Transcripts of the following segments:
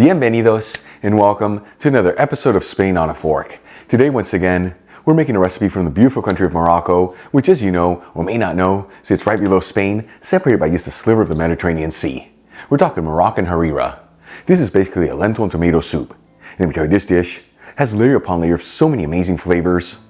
Bienvenidos and welcome to another episode of Spain on a Fork. Today, once again, we're making a recipe from the beautiful country of Morocco, which, as you know or may not know, sits right below Spain, separated by just a sliver of the Mediterranean Sea. We're talking Moroccan Harira. This is basically a lentil and tomato soup. And let me tell you, this dish has layer upon layer of so many amazing flavors.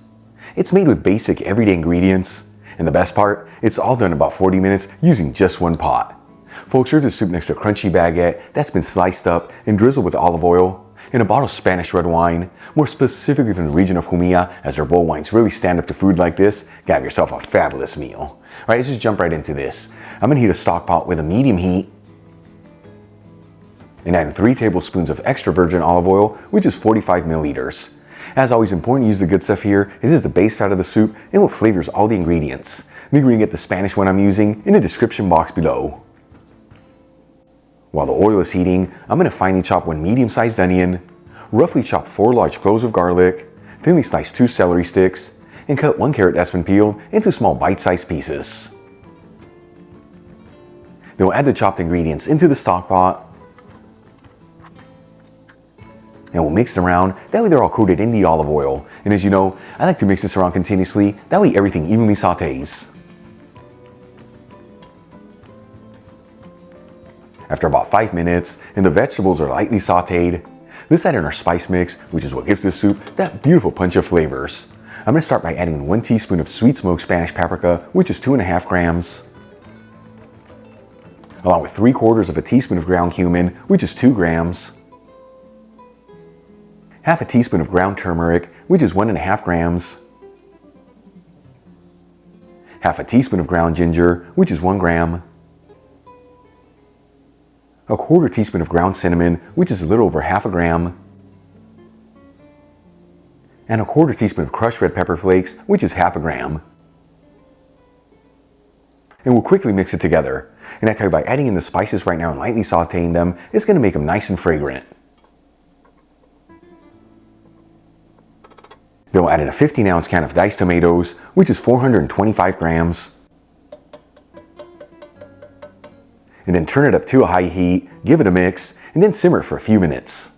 It's made with basic everyday ingredients, and the best part, it's all done in about 40 minutes using just one pot. Folks, serve this soup next to a crunchy baguette that's been sliced up and drizzled with olive oil, and a bottle of Spanish red wine, more specifically from the region of Jumilla, as their bowl wines really stand up to food like this. You gotta have yourself a fabulous meal. All right, let's just jump right into this. I'm gonna heat a stock pot with a medium heat, and add 3 tablespoons of extra virgin olive oil, which is 45 milliliters. As always, important to use the good stuff here. This is the base fat of the soup and what flavors all the ingredients. Make sure you get the Spanish one I'm using in the description box below. While the oil is heating, I'm going to finely chop 1 medium-sized onion, roughly chop 4 large cloves of garlic, thinly slice 2 celery sticks, and cut 1 carrot that's been peeled into small bite-sized pieces. Then we'll add the chopped ingredients into the stock pot, and we'll mix it around. That way they're all coated in the olive oil. And as you know, I like to mix this around continuously. That way everything evenly sautés. After about 5 minutes, and the vegetables are lightly sautéed, let's add in our spice mix, which is what gives this soup that beautiful punch of flavors. I'm going to start by adding 1 teaspoon of sweet smoked Spanish paprika, which is 2.5 grams, along with 3/4 of a teaspoon of ground cumin, which is 2 grams, half a teaspoon of ground turmeric, which is 1.5 grams, half a teaspoon of ground ginger, which is 1 gram, a 1/4 teaspoon of ground cinnamon, which is a little over half a gram, and a 1/4 teaspoon of crushed red pepper flakes, which is half a gram. And we'll quickly mix it together. And I tell you, by adding in the spices right now and lightly sauteing them, it's going to make them nice and fragrant. Then we'll add in a 15-ounce can of diced tomatoes, which is 425 grams. And then turn it up to a high heat, give it a mix, and then simmer it for a few minutes.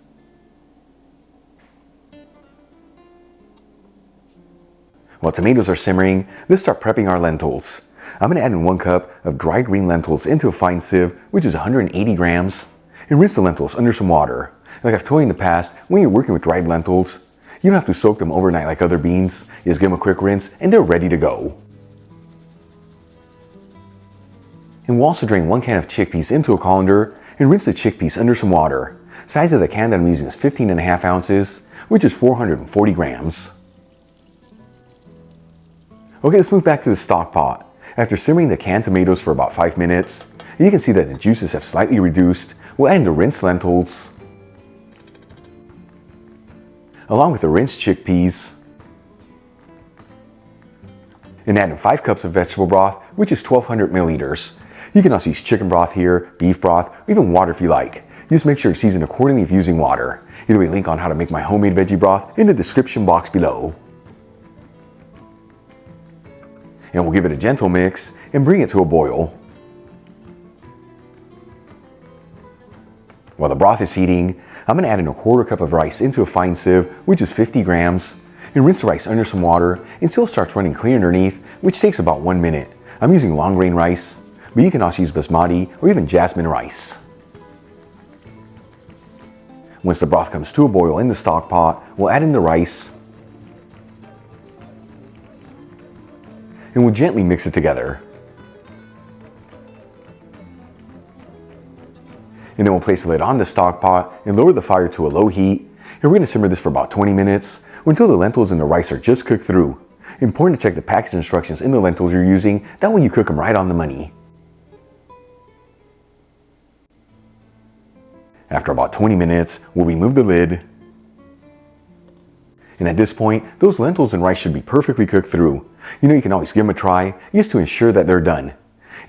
While tomatoes are simmering, let's start prepping our lentils. I'm going to add in 1 cup of dried green lentils into a fine sieve, which is 180 grams, and rinse the lentils under some water. Like I've told you in the past, when you're working with dried lentils, you don't have to soak them overnight like other beans. You just give them a quick rinse, and they're ready to go. And we'll also drain 1 can of chickpeas into a colander and rinse the chickpeas under some water. Size of the can that I'm using is 15.5 ounces, which is 440 grams. Okay, let's move back to the stock pot. After simmering the canned tomatoes for about 5 minutes, you can see that the juices have slightly reduced. We'll add in the rinsed lentils, along with the rinsed chickpeas, and add in 5 cups of vegetable broth, which is 1,200 milliliters. You can also use chicken broth here, beef broth, or even water if you like. Just make sure to season accordingly if using water. Either way, link on how to make my homemade veggie broth in the description box below. And we'll give it a gentle mix and bring it to a boil. While the broth is heating, I'm going to add in a 1/4 cup of rice into a fine sieve, which is 50 grams, and rinse the rice under some water until it starts running clear underneath, which takes about 1 minute. I'm using long grain rice, but you can also use basmati or even jasmine rice. Once the broth comes to a boil in the stock pot, we'll add in the rice, and we'll gently mix it together. And then we'll place the lid on the stock pot and lower the fire to a low heat. And we're going to simmer this for about 20 minutes until the lentils and the rice are just cooked through. Important to check the package instructions in the lentils you're using. That way you cook them right on the money. After about 20 minutes, we'll remove the lid. And at this point, those lentils and rice should be perfectly cooked through. You know, you can always give them a try just to ensure that they're done.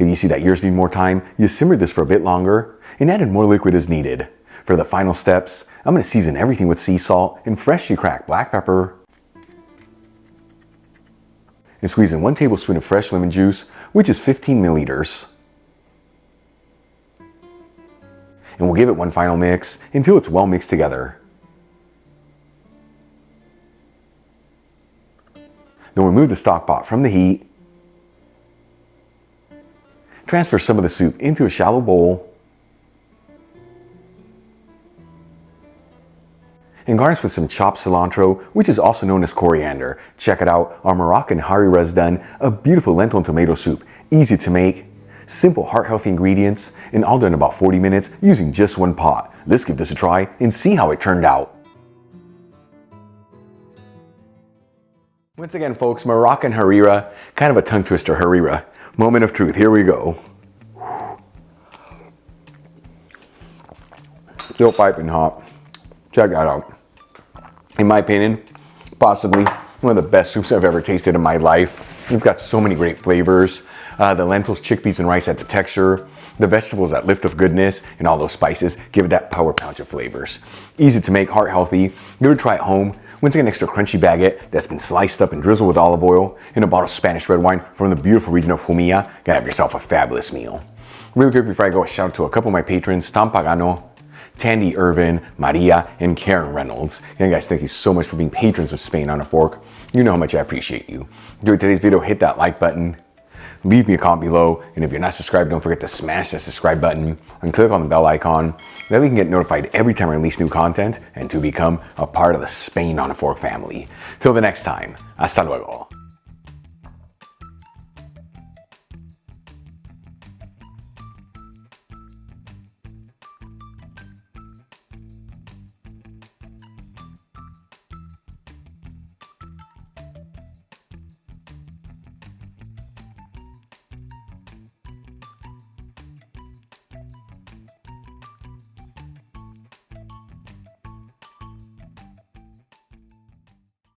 If you see that yours need more time, you simmer this for a bit longer and add in more liquid as needed. For the final steps, I'm going to season everything with sea salt and freshly cracked black pepper, and squeeze in 1 tablespoon of fresh lemon juice, which is 15 milliliters. and we'll give it one final mix until it's well mixed together. Then remove the stock pot from the heat. Transfer some of the soup into a shallow bowl. And garnish with some chopped cilantro, which is also known as coriander. Check it out, our Moroccan Harira is done. A beautiful lentil and tomato soup. Easy to make, simple heart-healthy ingredients, and all done in about 40 minutes using just one pot. Let's give this a try and see how it turned out. Once again, folks, Moroccan Harira, kind of a tongue twister, Harira. Moment of truth, here we go. Still piping hot. Check that out. In my opinion, possibly one of the best soups I've ever tasted in my life. It's got so many great flavors. The lentils, chickpeas, and rice add the texture. The vegetables, that lift of goodness, and all those spices give it that power punch of flavors. Easy to make, heart healthy. Give it a try at home. Once again, extra crunchy baguette that's been sliced up and drizzled with olive oil, and a bottle of Spanish red wine from the beautiful region of Jumilla. Gotta have yourself a fabulous meal. Really quick before I go, a shout out to a couple of my patrons, Tom Pagano, Tandy Irvin, Maria, and Karen Reynolds. And guys, thank you so much for being patrons of Spain on a Fork. You know how much I appreciate you. During today's video, hit that like button, leave me a comment below, and if you're not subscribed, don't forget to smash that subscribe button and click on the bell icon. That way you can get notified every time I release new content and to become a part of the Spain on a Fork family. Till the next time, hasta luego.